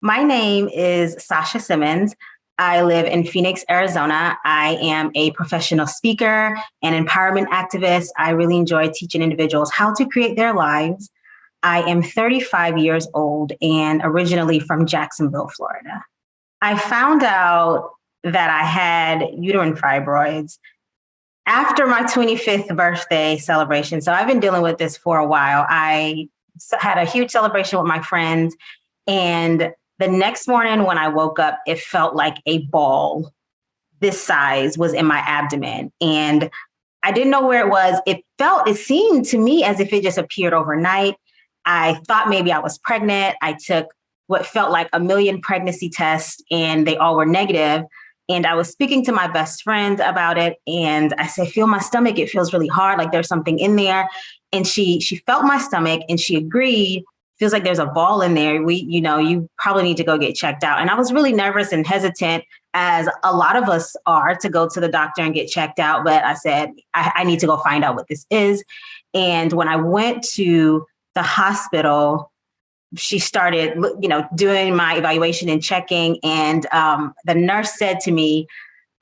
My name is Sasha Simmons. I live in Phoenix, Arizona. I am a professional speaker and empowerment activist. I really enjoy teaching individuals how to create their lives. I am 35 years old and originally from Jacksonville, Florida. I found out that I had uterine fibroids after my 25th birthday celebration. So I've been dealing with this for a while. I had a huge celebration with my friends, and the next morning when I woke up, it felt like a ball this size was in my abdomen. And I didn't know where it was. It seemed to me as if it just appeared overnight. I thought maybe I was pregnant. I took what felt like a million pregnancy tests and they all were negative. And I was speaking to my best friend about it. And I said, feel my stomach. It feels really hard. Like there's something in there. And she felt my stomach and she agreed. Feels like there's a ball in there. You probably need to go get checked out. And I was really nervous and hesitant, as a lot of us are, to go to the doctor and get checked out. But I said, I need to go find out what this is. And when I went to the hospital, she started, doing my evaluation and checking. And the nurse said to me,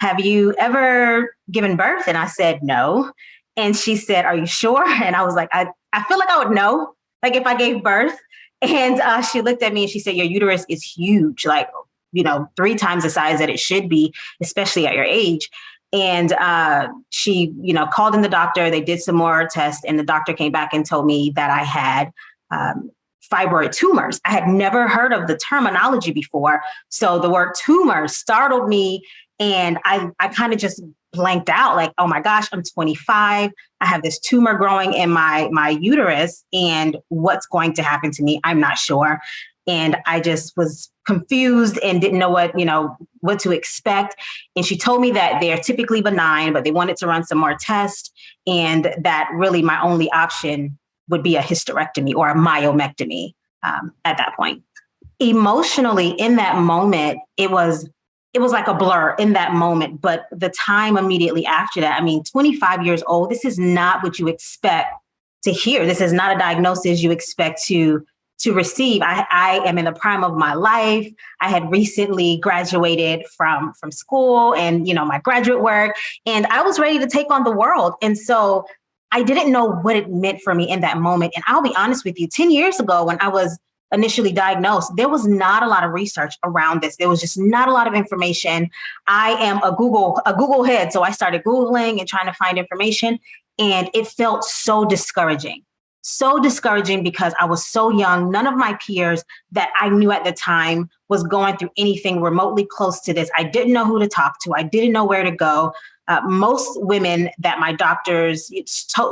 have you ever given birth? And I said, no. And she said, are you sure? And I was like, I feel like I would know, like if I gave birth. And she looked at me and she said, your uterus is huge, like, 3 times the size that it should be, especially at your age. And she, called in the doctor. They did some more tests and the doctor came back and told me that I had fibroid tumors. I had never heard of the terminology before. So the word tumor startled me. And I kind of just blanked out, like, oh my gosh, I'm 25. I have this tumor growing in my uterus, and what's going to happen to me? I'm not sure. And I just was confused and didn't know what to expect. And she told me that they're typically benign, but they wanted to run some more tests, and that really my only option would be a hysterectomy or a myomectomy at that point. Emotionally, in that moment, it was like a blur in that moment, but the time immediately after that, 25 years old, this is not what you expect to hear. This is not a diagnosis you expect to receive. I am in the prime of my life. I had recently graduated from school and, my graduate work, and I was ready to take on the world. And so I didn't know what it meant for me in that moment. And I'll be honest with you, 10 years ago, when I was initially diagnosed, there was not a lot of research around this. There was just not a lot of information. I am a Google head. So I started Googling and trying to find information, and it felt so discouraging because I was so young. None of my peers that I knew at the time was going through anything remotely close to this. I didn't know who to talk to. I didn't know where to go. Most women that my doctors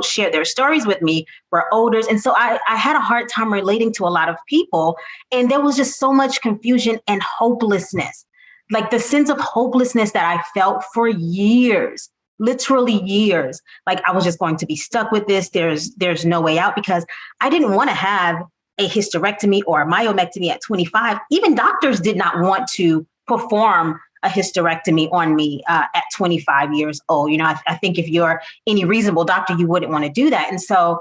shared their stories with me were older. And so I had a hard time relating to a lot of people. And there was just so much confusion and hopelessness, like the sense of hopelessness that I felt for years, literally years. Like I was just going to be stuck with this. There's no way out, because I didn't want to have a hysterectomy or a myomectomy at 25. Even doctors did not want to perform a hysterectomy on me at 25 years old. I think if you're any reasonable doctor, you wouldn't want to do that. And so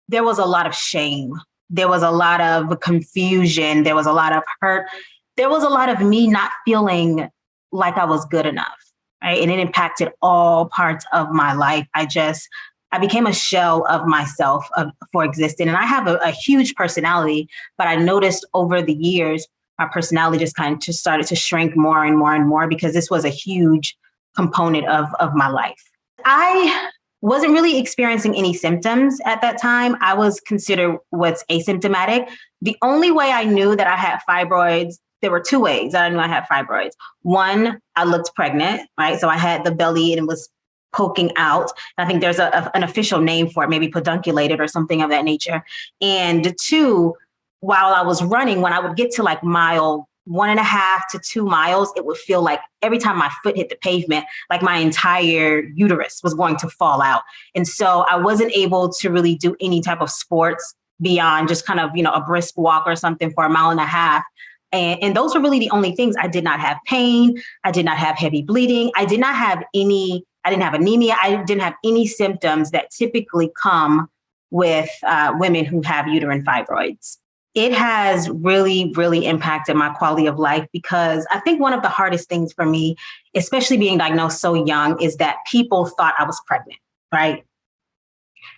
there was a lot of shame. There was a lot of confusion. There was a lot of hurt. There was a lot of me not feeling like I was good enough, right? And it impacted all parts of my life. I became a shell of myself for existing. And I have a huge personality, but I noticed over the years, my personality just started to shrink more and more and more, because this was a huge component of my life. I wasn't really experiencing any symptoms at that time. I was considered what's asymptomatic. The only way I knew that I had fibroids, there were 2 ways that I knew I had fibroids. One, I looked pregnant, right? So I had the belly and it was poking out. I think there's an official name for it, maybe pedunculated or something of that nature. And 2, while I was running, when I would get to like mile 1.5 to 2 miles, it would feel like every time my foot hit the pavement, like my entire uterus was going to fall out. And so I wasn't able to really do any type of sports beyond just kind of, a brisk walk or something for 1.5 miles. And those were really the only things. I did not have pain. I did not have heavy bleeding. I didn't have anemia. I didn't have any symptoms that typically come with women who have uterine fibroids. It has really, really impacted my quality of life, because I think one of the hardest things for me, especially being diagnosed so young, is that people thought I was pregnant, right?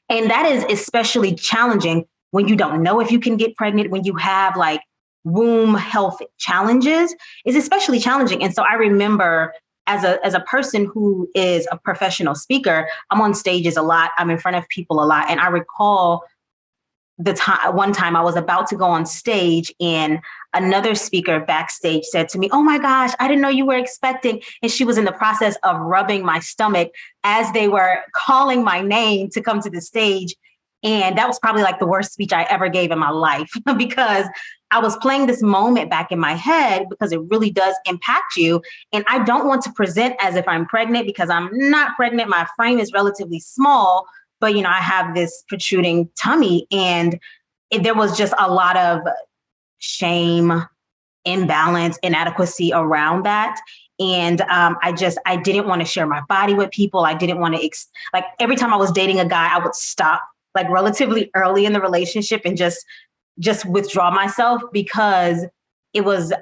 And that is especially challenging when you don't know if you can get pregnant, when you have like womb health challenges, is especially challenging. And so I remember, as a person who is a professional speaker, I'm on stages a lot, I'm in front of people a lot. And I recall the time, one time I was about to go on stage, and another speaker backstage said to me, "Oh my gosh, I didn't know you were expecting." And she was in the process of rubbing my stomach as they were calling my name to come to the stage. And that was probably like the worst speech I ever gave in my life, because I was playing this moment back in my head, because it really does impact you. And I don't want to present as if I'm pregnant, because I'm not pregnant. My frame is relatively small, but I have this protruding tummy, and there was just a lot of shame, imbalance, inadequacy around that. And I didn't want to share my body with people. I didn't want to, like, every time I was dating a guy, I would stop like relatively early in the relationship and just withdraw myself, because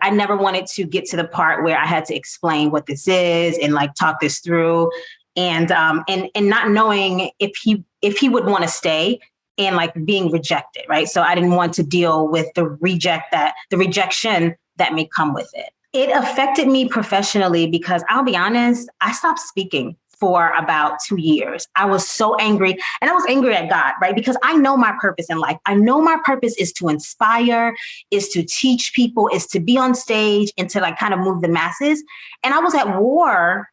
I never wanted to get to the part where I had to explain what this is and like talk this through, and not knowing if he would want to stay, and like being rejected, right? So I didn't want to deal with the rejection that may come with it. It affected me professionally, because I'll be honest, I stopped speaking for about 2 years. I was so angry, and I was angry at God, right? Because I know my purpose in life. I know my purpose is to inspire, is to teach people, is to be on stage and to like kind of move the masses. And I was at war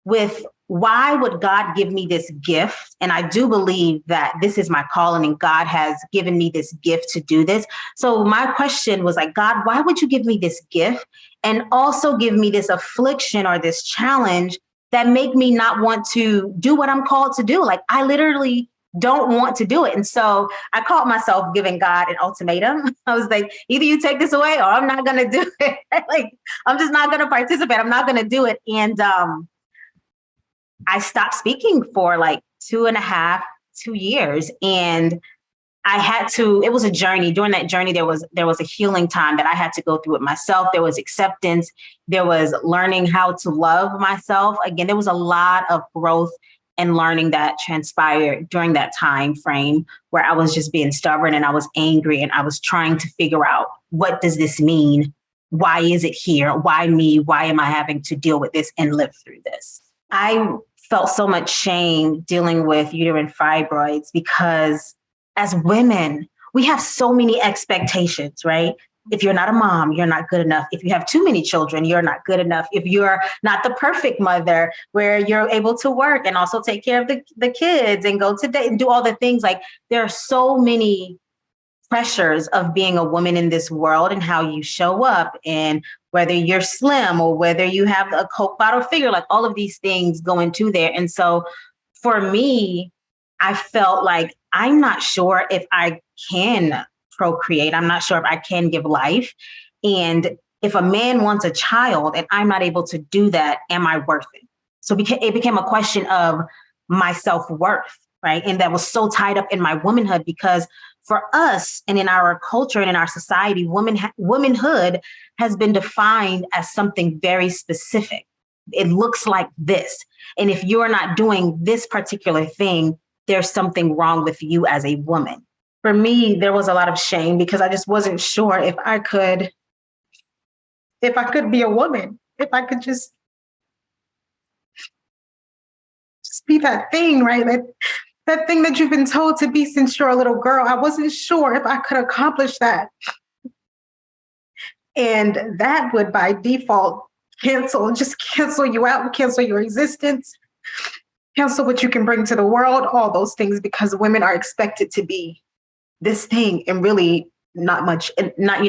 with, why would God give me this gift? And I do believe that this is my calling, and God has given me this gift to do this. So my question was like, God, why would you give me this gift and also give me this affliction or this challenge that make me not want to do what I'm called to do? Like, I literally don't want to do it. And so I caught myself giving God an ultimatum. I was like, either you take this away or I'm not going to do it. Like, I'm just not going to participate. I'm not going to do it. And I stopped speaking for like 2 years. And it was a journey. During that journey, there was a healing time that I had to go through it myself. There was acceptance. There was learning how to love myself. Again, there was a lot of growth and learning that transpired during that time frame, where I was just being stubborn and I was angry and I was trying to figure out, what does this mean? Why is it here? Why me? Why am I having to deal with this and live through this? I felt so much shame dealing with uterine fibroids, because as women, we have so many expectations, right? If you're not a mom, you're not good enough. If you have too many children, you're not good enough. If you're not the perfect mother, where you're able to work and also take care of the kids and go to date and do all the things, like, there are so many pressures of being a woman in this world, and how you show up, and whether you're slim or whether you have a Coke bottle figure, like all of these things go into there. And so for me, I felt like, I'm not sure if I can procreate. I'm not sure if I can give life. And if a man wants a child and I'm not able to do that, am I worth it? So it became a question of my self-worth, right? And that was so tied up in my womanhood, because for us and in our culture and in our society, womanhood has been defined as something very specific. It looks like this. And if you're not doing this particular thing, there's something wrong with you as a woman. For me, there was a lot of shame, because I just wasn't sure if I could be a woman, if I could just be that thing, right? That thing that you've been told to be since you're a little girl. I wasn't sure if I could accomplish that. And that would by default cancel you out, cancel your existence, cancel what you can bring to the world, all those things, because women are expected to be this thing, and really not much, and not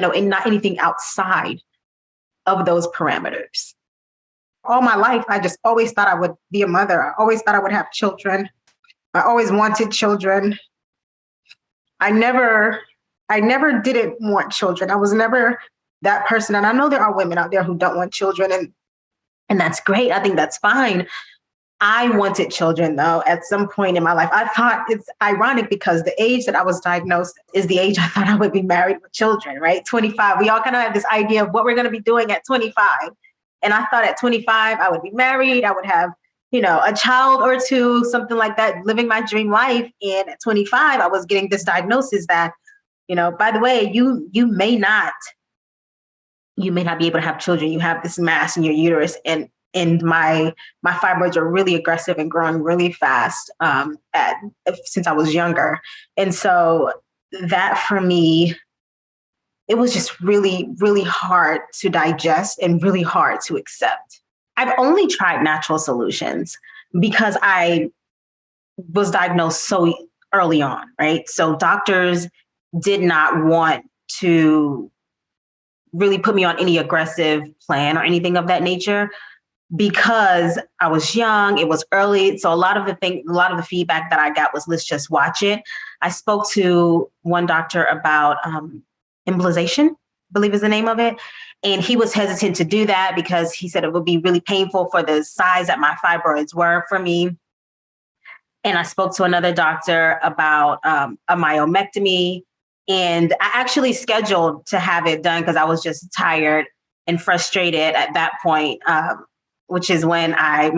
anything outside of those parameters. All my life, I just always thought I would be a mother. I always thought I would have children. I always wanted children. I never didn't want children. I was never that person. And I know there are women out there who don't want children, and that's great. I think that's fine. I wanted children, though, at some point in my life. I thought it's ironic because the age that I was diagnosed is the age I thought I would be married with children, right? 25. We all kind of have this idea of what we're going to be doing at 25. And I thought at 25, I would be married. I would have, a child or two, something like that, living my dream life. And at 25, I was getting this diagnosis that, by the way, you may not be able to have children. You have this mass in your uterus, and my fibroids are really aggressive and growing really fast since I was younger. And so that for me, it was just really, really hard to digest and really hard to accept. I've only tried natural solutions because I was diagnosed so early on, right? So doctors did not want to really put me on any aggressive plan or anything of that nature, because I was young, it was early. So a lot of the feedback that I got was, let's just watch it. I spoke to one doctor about embolization, I believe is the name of it. And he was hesitant to do that because he said it would be really painful for the size that my fibroids were for me. And I spoke to another doctor about a myomectomy. And I actually scheduled to have it done because I was just tired and frustrated at that point. Which is when I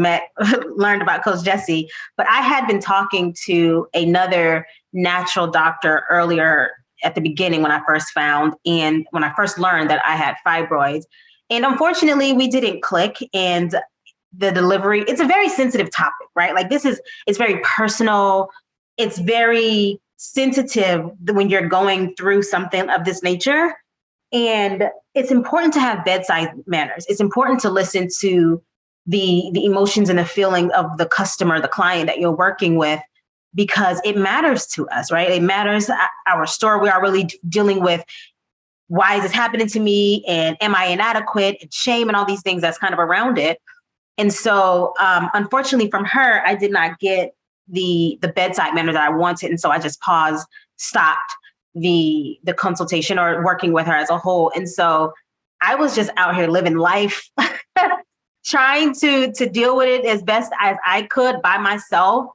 learned about Coach Jessie. But I had been talking to another natural doctor earlier at the beginning when I first learned that I had fibroids. And unfortunately, we didn't click. And the delivery, it's a very sensitive topic, right? Like it's very personal. It's very sensitive when you're going through something of this nature. And it's important to have bedside manners. It's important to listen to the emotions and the feeling of the customer, the client that you're working with, because it matters to us, right? It matters our story. We are really dealing with, why is this happening to me? And am I inadequate? And shame and all these things that's kind of around it. And so unfortunately from her, I did not get the bedside manner that I wanted. And so I just stopped the consultation or working with her as a whole. And so I was just out here living life, trying to deal with it as best as I could by myself.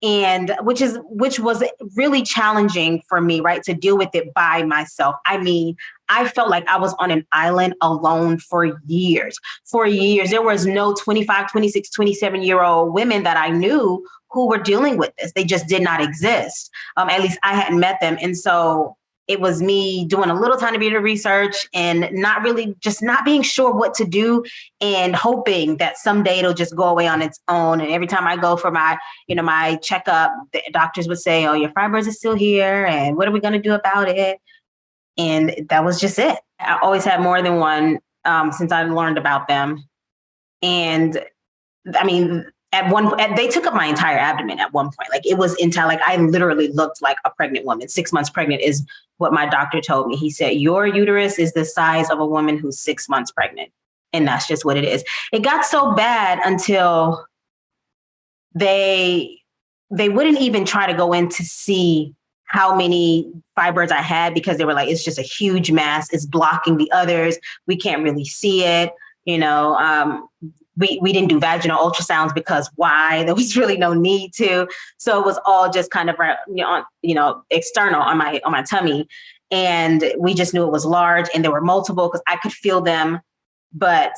And which was really challenging for me, right? To deal with it by myself. I mean, I felt like I was on an island alone for years. There was no 25, 26, 27-year-old women that I knew who were dealing with this. They just did not exist. At least I hadn't met them. And so it was me doing a little tiny bit of research and not being sure what to do, and hoping that someday it'll just go away on its own. And every time I go for my checkup, the doctors would say, "Oh, your fibroids are still here. And what are we going to do about it?" And that was just it. I always had more than one since I learned about them. And I mean, they took up my entire abdomen at one point. Like it was entire, like I literally looked like a pregnant woman. 6 months pregnant is what my doctor told me. He said, your uterus is the size of a woman who's 6 months pregnant. And that's just what it is. It got so bad until they wouldn't even try to go in to see how many fibroids I had, because they were like, it's just a huge mass. It's blocking the others. We can't really see it. We didn't do vaginal ultrasounds because why? There was really no need to. So it was all just kind of, external on my tummy. And we just knew it was large, and there were multiple because I could feel them, but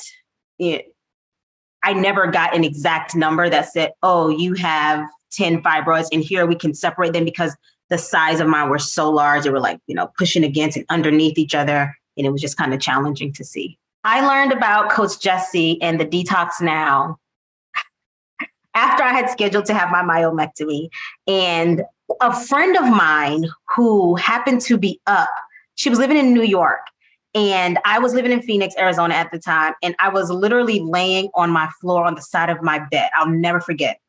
I never got an exact number that said, oh, you have 10 fibroids and here we can separate them, because the size of mine were so large. They were like, pushing against and underneath each other. And it was just kind of challenging to see. I learned about Coach Jessie and the Detox Now after I had scheduled to have my myomectomy. And a friend of mine who happened to be up, she was living in New York, and I was living in Phoenix, Arizona at the time. And I was literally laying on my floor on the side of my bed. I'll never forget.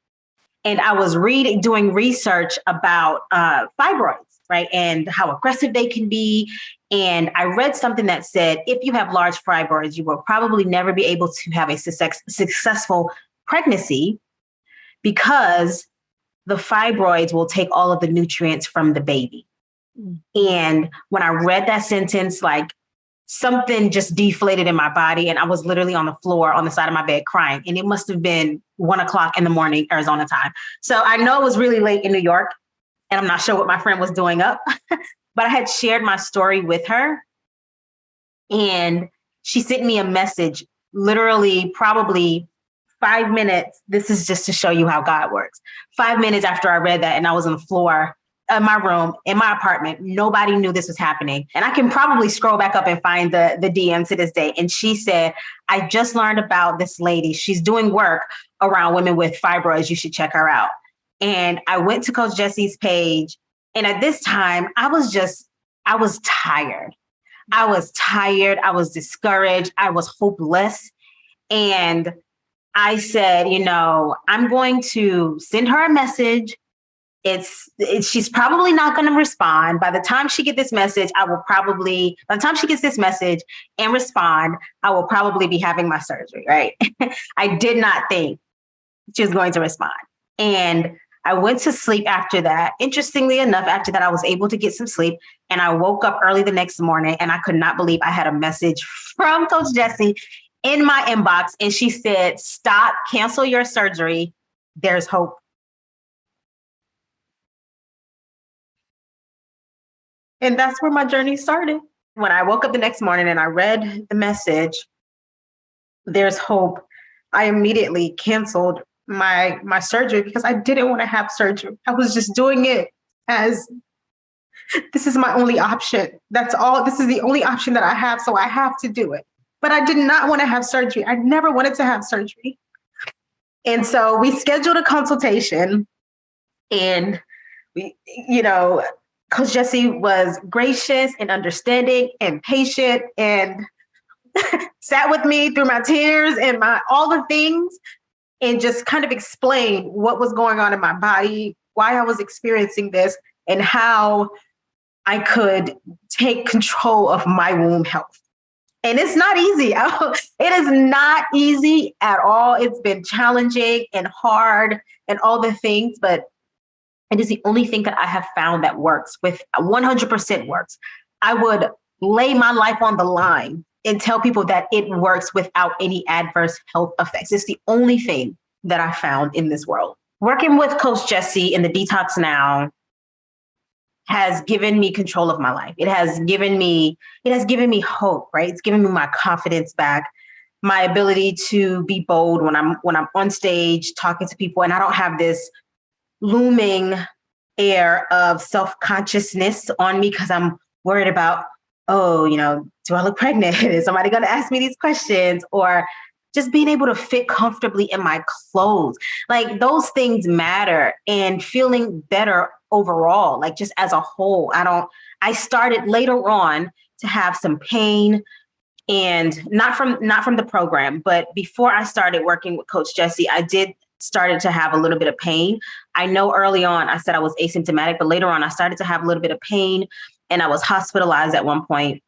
And I was doing research about fibroids, right? And how aggressive they can be. And I read something that said, if you have large fibroids, you will probably never be able to have a successful pregnancy, because the fibroids will take all of the nutrients from the baby. And when I read that sentence, like something just deflated in my body. And I was literally on the floor on the side of my bed crying. And it must have been 1:00 in the morning, Arizona time. So I know it was really late in New York, and I'm not sure what my friend was doing up, but I had shared my story with her. And she sent me a message, literally probably 5 minutes. This is just to show you how God works. 5 minutes after I read that, and I was on the floor in my room, in my apartment. Nobody knew this was happening. And I can probably scroll back up and find the DM to this day. And she said, I just learned about this lady. She's doing work around women with fibroids. You should check her out. And I went to Coach Jesse's page. And at this time, I was tired. I was discouraged. I was hopeless. And I said, I'm going to send her a message. She's probably not going to respond. By the time she gets this message, by the time she gets this message and respond, I will probably be having my surgery, right? I did not think she was going to respond. And I went to sleep after that. Interestingly enough, after that, I was able to get some sleep, and I woke up early the next morning, and I could not believe I had a message from Coach Jessie in my inbox. And she said, stop, cancel your surgery. There's hope. And that's where my journey started. When I woke up the next morning and I read the message, there's hope, I immediately canceled my surgery because I didn't want to have surgery. I was just doing it as this is my only option. That's all. This is the only option that I have. So I have to do it. But I did not want to have surgery. I never wanted to have surgery. And so we scheduled a consultation, and Coach Jessie was gracious and understanding and patient and sat with me through my tears and all the things, and just kind of explained what was going on in my body, why I was experiencing this, and how I could take control of my womb health. And it's not easy. It is not easy at all. It's been challenging and hard and all the things, but it is the only thing that I have found that works, with 100% works. I would lay my life on the line and tell people that it works without any adverse health effects. It's the only thing that I found in this world. Working with Coach Jessie in the Detox Now has given me control of my life. It has given me hope, right? It's given me my confidence back, my ability to be bold when I'm on stage talking to people, and I don't have this looming air of self-consciousness on me because I'm worried about, do I look pregnant? Is somebody going to ask me these questions? Or just being able to fit comfortably in my clothes. Like, those things matter, and feeling better overall, like just as a whole. I started later on to have some pain, and not from the program, but before I started working with Coach Jessie, I started to have a little bit of pain. I know early on I said I was asymptomatic, but later on I started to have a little bit of pain, and I was hospitalized at one point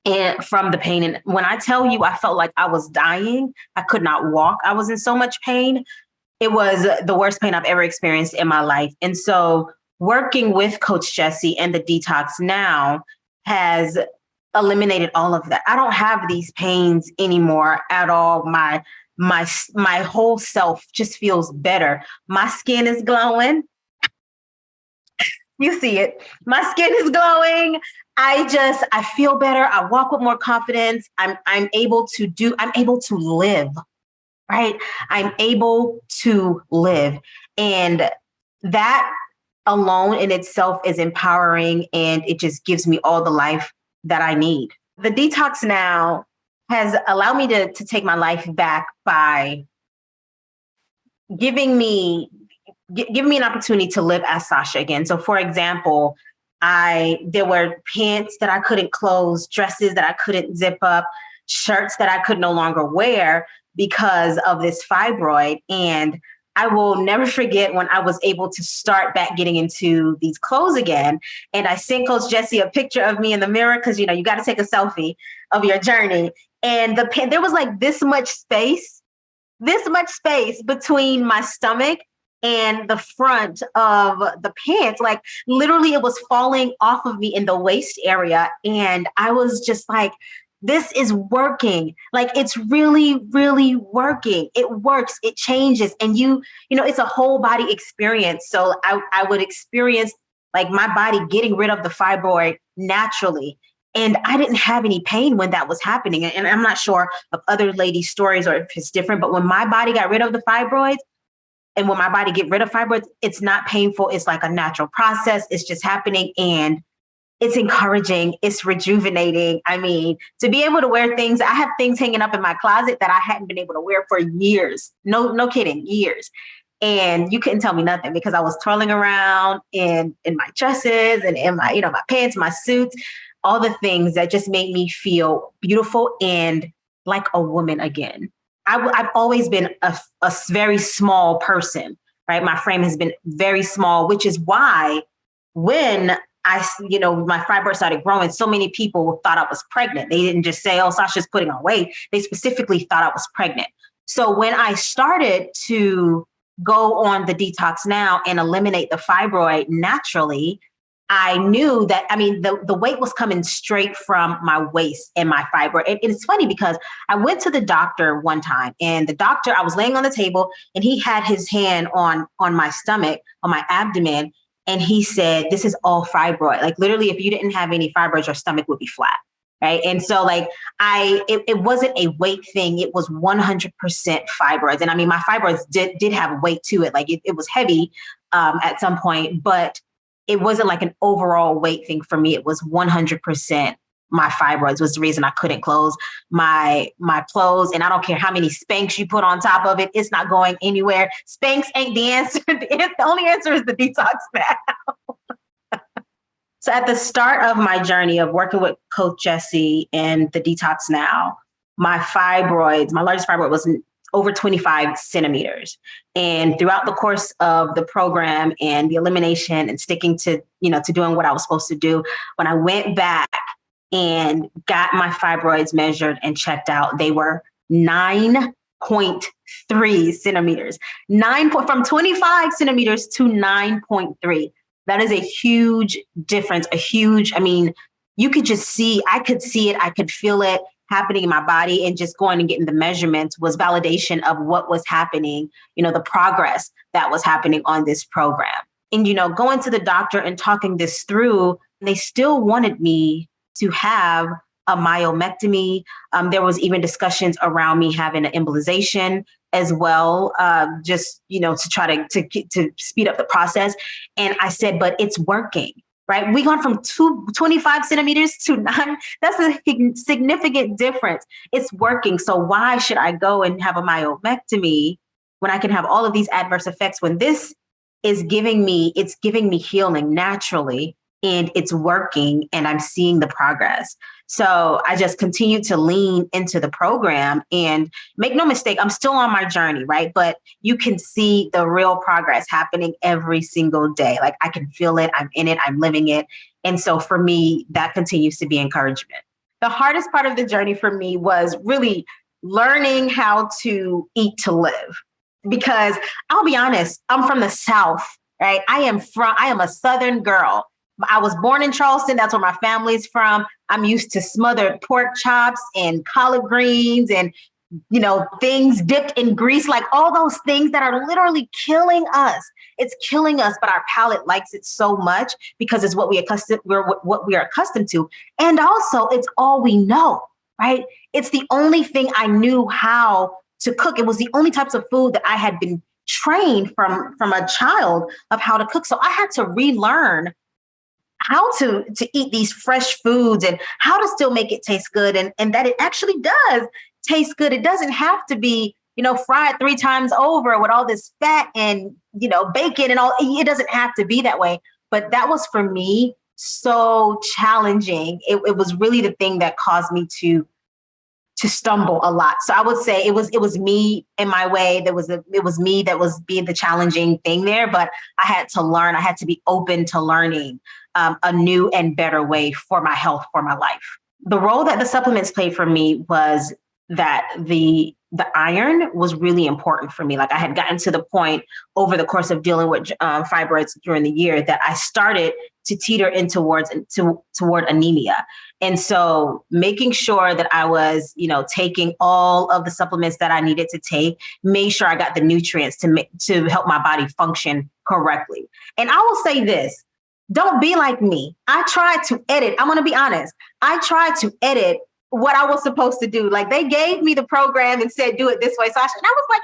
and from the pain. And when I tell you, I felt like I was dying. I could not walk. I was in so much pain. It was the worst pain I've ever experienced in my life. And so working with Coach Jessie and the Detox Now has eliminated all of that. I don't have these pains anymore at all. My whole self just feels better. My skin is glowing. You see it. My skin is glowing. I feel better. I walk with more confidence. I'm able to live, right? I'm able to live. And that alone in itself is empowering, and it just gives me all the life that I need. The Detox Now has allowed me to take my life back by giving me an opportunity to live as Sasha again. So for example, there were pants that I couldn't close, dresses that I couldn't zip up, shirts that I could no longer wear because of this fibroid. And I will never forget when I was able to start back getting into these clothes again. And I sent Coach Jessie a picture of me in the mirror because, you got to take a selfie of your journey. And there was like this much space between my stomach and the front of the pants, like literally it was falling off of me in the waist area. And I was just like, this is working. Like, it's really, really working. It works. It changes. And it's a whole body experience. So I would experience like my body getting rid of the fibroid naturally. And I didn't have any pain when that was happening. And I'm not sure of other ladies' stories or if it's different, but when my body got rid of the fibroids, and when my body get rid of fibroids, it's not painful. It's like a natural process. It's just happening. And it's encouraging. It's rejuvenating. I mean, to be able to wear things, I have things hanging up in my closet that I hadn't been able to wear for years. No kidding, years. And you couldn't tell me nothing because I was twirling around in my dresses and in my, my pants, my suits, all the things that just made me feel beautiful and like a woman again. I've always been a very small person, right? My frame has been very small, which is why when my fibroid started growing, so many people thought I was pregnant. They didn't just say, oh, Sasha's putting on weight. They specifically thought I was pregnant. So when I started to go on the Detox Now and eliminate the fibroid naturally, I knew that, the weight was coming straight from my waist and my fibroid. And it's funny because I went to the doctor one time, and the doctor, I was laying on the table and he had his hand on my stomach, on my abdomen. And he said, this is all fibroid. Like literally, if you didn't have any fibroids, your stomach would be flat. Right. And so like it wasn't a weight thing. It was 100% fibroids. And my fibroids did have weight to it. Like it was heavy at some point, but it wasn't like an overall weight thing for me. It was 100% my fibroids was the reason I couldn't close my clothes. And I don't care how many Spanx you put on top of it. It's not going anywhere. Spanx ain't the answer. The only answer is the Detox Now. So at the start of my journey of working with Coach Jessie and the Detox Now, my largest fibroid was over 25 centimeters. And throughout the course of the program and the elimination and sticking to doing what I was supposed to do, when I went back and got my fibroids measured and checked out, they were 9.3 centimeters, from 25 centimeters to 9.3. That is a huge difference, you could just I could see it, I could feel it happening in my body, and just going and getting the measurements was validation of what was happening, the progress that was happening on this program. And, going to the doctor and talking this through, they still wanted me to have a myomectomy. There was even discussions around me having an embolization as well, to try to speed up the process. And I said, but it's working, right? We gone from 25 centimeters to 9. That's a significant difference. It's working. So why should I go and have a myomectomy when I can have all of these adverse effects, when this is giving me healing naturally, and it's working, and I'm seeing the progress. So I just continue to lean into the program, and make no mistake, I'm still on my journey, right? But you can see the real progress happening every single day. Like I can feel it, I'm in it, I'm living it. And so for me, that continues to be encouragement. The hardest part of the journey for me was really learning how to eat to live. Because I'll be honest, I'm from the South, right? I am a Southern girl. I was born in Charleston. That's where my family's from. I'm used to smothered pork chops and collard greens and, things dipped in grease, like all those things that are literally killing us. It's killing us, but our palate likes it so much because it's what we are accustomed to. And also it's all we know, right? It's the only thing I knew how to cook. It was the only types of food that I had been trained from a child of how to cook. So I had to relearn how to eat these fresh foods and how to still make it taste good, and that it actually does taste good. It doesn't have to be, fried 3 times over with all this fat and, bacon and all. It doesn't have to be that way. But that was for me so challenging. It was really the thing that caused me to stumble a lot. So I would say it was me in my way. It was me that was being the challenging thing there, but I had to learn. I had to be open to learning a new and better way for my health, for my life. The role that the supplements played for me was that the iron was really important for me. Like I had gotten to the point over the course of dealing with fibroids during the year that I started to teeter in toward anemia. And so making sure that I was, taking all of the supplements that I needed to take, made sure I got the nutrients to help my body function correctly. And I will say this, don't be like me. I tried to edit. I'm going to be honest. I tried to edit what I was supposed to do. Like they gave me the program and said, do it this way, Sasha. And I was like,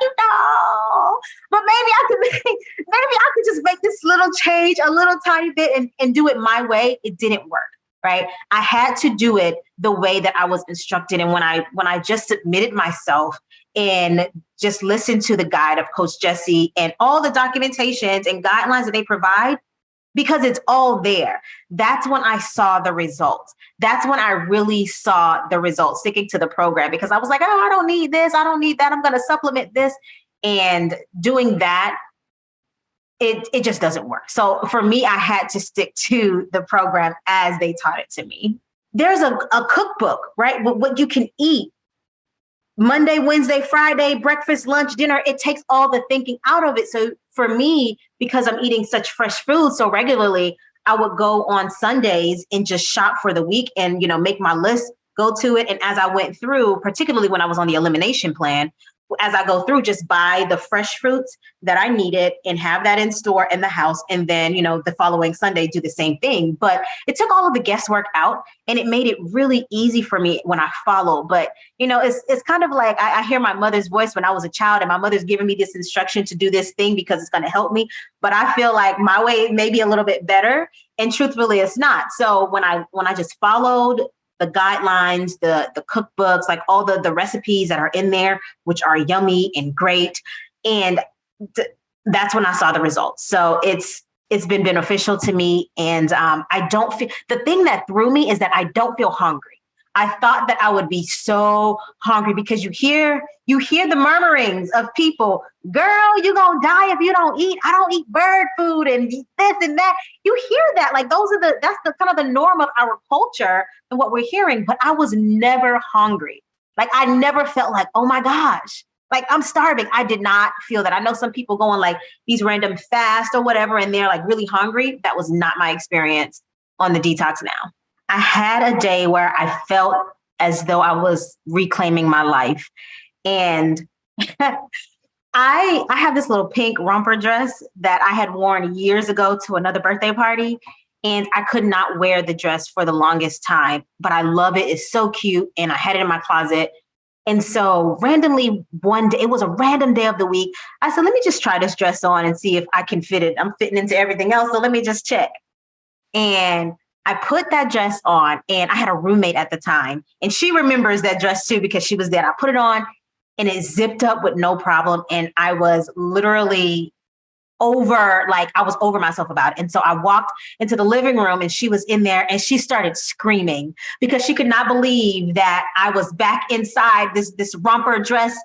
but maybe I could just make this little change, a little tiny bit and do it my way. It didn't work, right? I had to do it the way that I was instructed. And when I just submitted myself and just listened to the guide of Coach Jessie and all the documentations and guidelines that they provide, because it's all there. That's when I saw the results. That's when I really saw the results, sticking to the program, because I was like, oh, I don't need this. I don't need that. I'm going to supplement this. And doing that, it just doesn't work. So for me, I had to stick to the program as they taught it to me. There's a cookbook, right? What you can eat. Monday, Wednesday, Friday, breakfast, lunch, dinner, it takes all the thinking out of it. So for me, because I'm eating such fresh food so regularly, I would go on Sundays and just shop for the week and, make my list, go to it. And as I went through, particularly when I was on the elimination plan, as I go through, just buy the fresh fruits that I needed and have that in store in the house. And then, the following Sunday, do the same thing. But it took all of the guesswork out and it made it really easy for me when I follow. But, it's kind of like I hear my mother's voice when I was a child and my mother's giving me this instruction to do this thing because it's going to help me. But I feel like my way may be a little bit better. And truthfully, it's not. So when I just followed the guidelines, the cookbooks, like all the recipes that are in there, which are yummy and great. And that's when I saw the results. So it's been beneficial to me. And I don't feel, the thing that threw me is that I don't feel hungry. I thought that I would be so hungry because you hear the murmurings of people, girl, you're going to die if you don't eat. I don't eat bird food and this and that. You hear that. Like that's the kind of the norm of our culture and what we're hearing. But I was never hungry. Like I never felt like, oh my gosh, like I'm starving. I did not feel that. I know some people go on like these random fasts or whatever, and they're like really hungry. That was not my experience on the Detox Now. I had a day where I felt as though I was reclaiming my life. And I have this little pink romper dress that I had worn years ago to another birthday party. And I could not wear the dress for the longest time, but I love it. It's so cute. And I had it in my closet. And so randomly one day, it was a random day of the week, I said, let me just try this dress on and see if I can fit it. I'm fitting into everything else. So let me just check. And I put that dress on, and I had a roommate at the time, and she remembers that dress too because she was there. I put it on and it zipped up with no problem. And I was literally I was over myself about it. And so I walked into the living room and she was in there and she started screaming because she could not believe that I was back inside this romper dress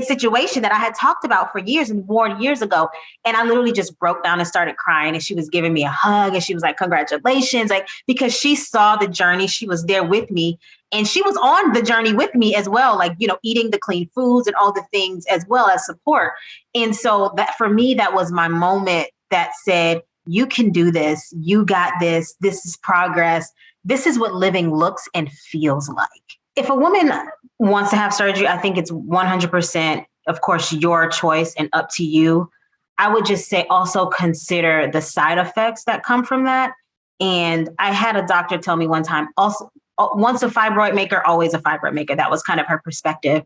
situation that I had talked about for years and worn years ago. And I literally just broke down and started crying. And she was giving me a hug and she was like, congratulations, like, because she saw the journey. She was there with me. And she was on the journey with me as well, like, eating the clean foods and all the things as well as support. And so that for me, that was my moment that said, you can do this. You got this. This is progress. This is what living looks and feels like. If a woman wants to have surgery, I think it's 100%, of course, your choice and up to you. I would just say also consider the side effects that come from that. And I had a doctor tell me one time, also, once a fibroid maker, always a fibroid maker. That was kind of her perspective.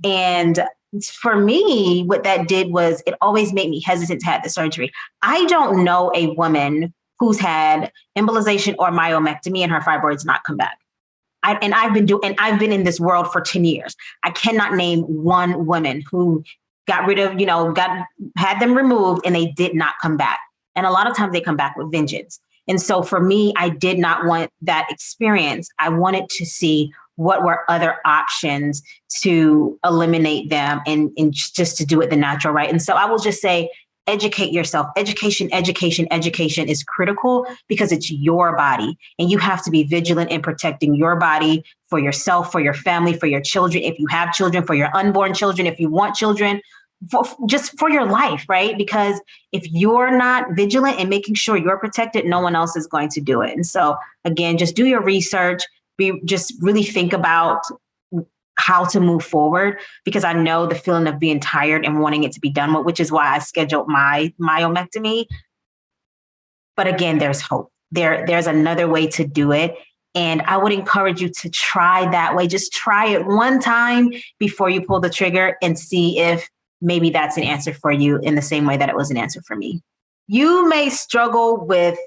And for me, what that did was it always made me hesitant to have the surgery. I don't know a woman who's had embolization or myomectomy and her fibroids not come back. I've been in this world for 10 years. I cannot name one woman who got rid of, had them removed and they did not come back. And a lot of times they come back with vengeance. And so for me, I did not want that experience. I wanted to see what were other options to eliminate them and just to do it the natural way. And so I will just say, educate yourself. Education is critical because it's your body, and you have to be vigilant in protecting your body for yourself, for your family, for your children. If you have children, for your unborn children, if you want children, just for your life, right? Because if you're not vigilant and making sure you're protected, no one else is going to do it. And so again, just do your research, just really think about how to move forward, because I know the feeling of being tired and wanting it to be done with, which is why I scheduled my myomectomy. But again, there's hope. There's another way to do it. And I would encourage you to try that way. Just try it one time before you pull the trigger and see if maybe that's an answer for you in the same way that it was an answer for me. You may struggle with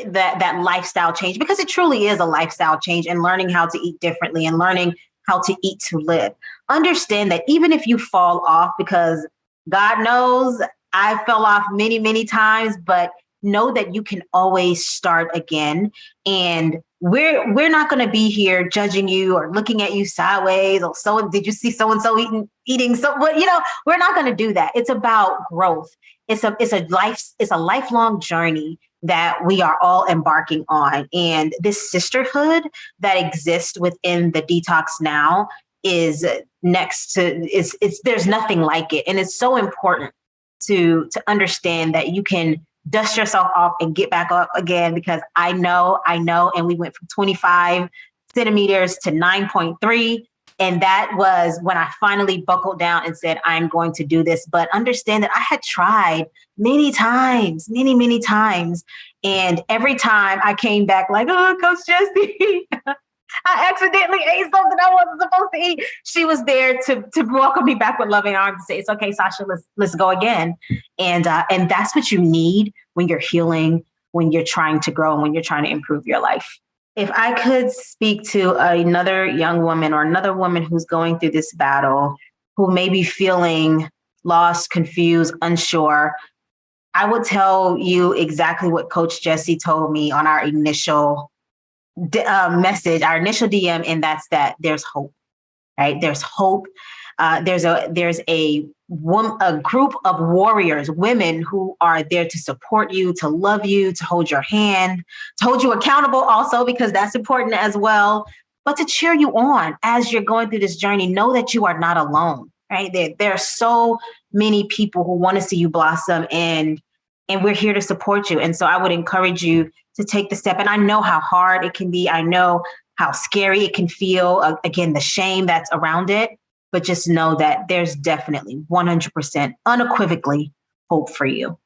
that lifestyle change, because it truly is a lifestyle change, and learning how to eat differently and learning how to eat to live. Understand that even if you fall off, because God knows I fell off many, many times, but know that you can always start again. And we're not going to be here judging you or looking at you sideways, or so did you see so and so eating so, but we're not going to do that. It's about growth. It's a lifelong journey that we are all embarking on. And this sisterhood that exists within the Detox Now is there's nothing like it. And it's so important to understand that you can dust yourself off and get back up again, because I know, and we went from 25 centimeters to 9.3. And that was when I finally buckled down and said, I'm going to do this. But understand that I had tried many times. And every time I came back like, oh, Coach Jessie, I accidentally ate something I wasn't supposed to eat. She was there to welcome me back with loving arms and say, it's okay, Sasha, let's go again. And that's what you need when you're healing, when you're trying to grow, and when you're trying to improve your life. If I could speak to another young woman or another woman who's going through this battle, who may be feeling lost, confused, unsure, I would tell you exactly what Coach Jessie told me on our initial message, our initial DM, and that's that there's hope, right? There's hope. There's a group of warriors, women who are there to support you, to love you, to hold your hand, to hold you accountable also, because that's important as well, but to cheer you on as you're going through this journey. Know that you are not alone, right? There are so many people who want to see you blossom, and we're here to support you. And so I would encourage you to take the step. And I know how hard it can be. I know how scary it can feel. Again, the shame that's around it. But just know that there's definitely 100% unequivocally hope for you.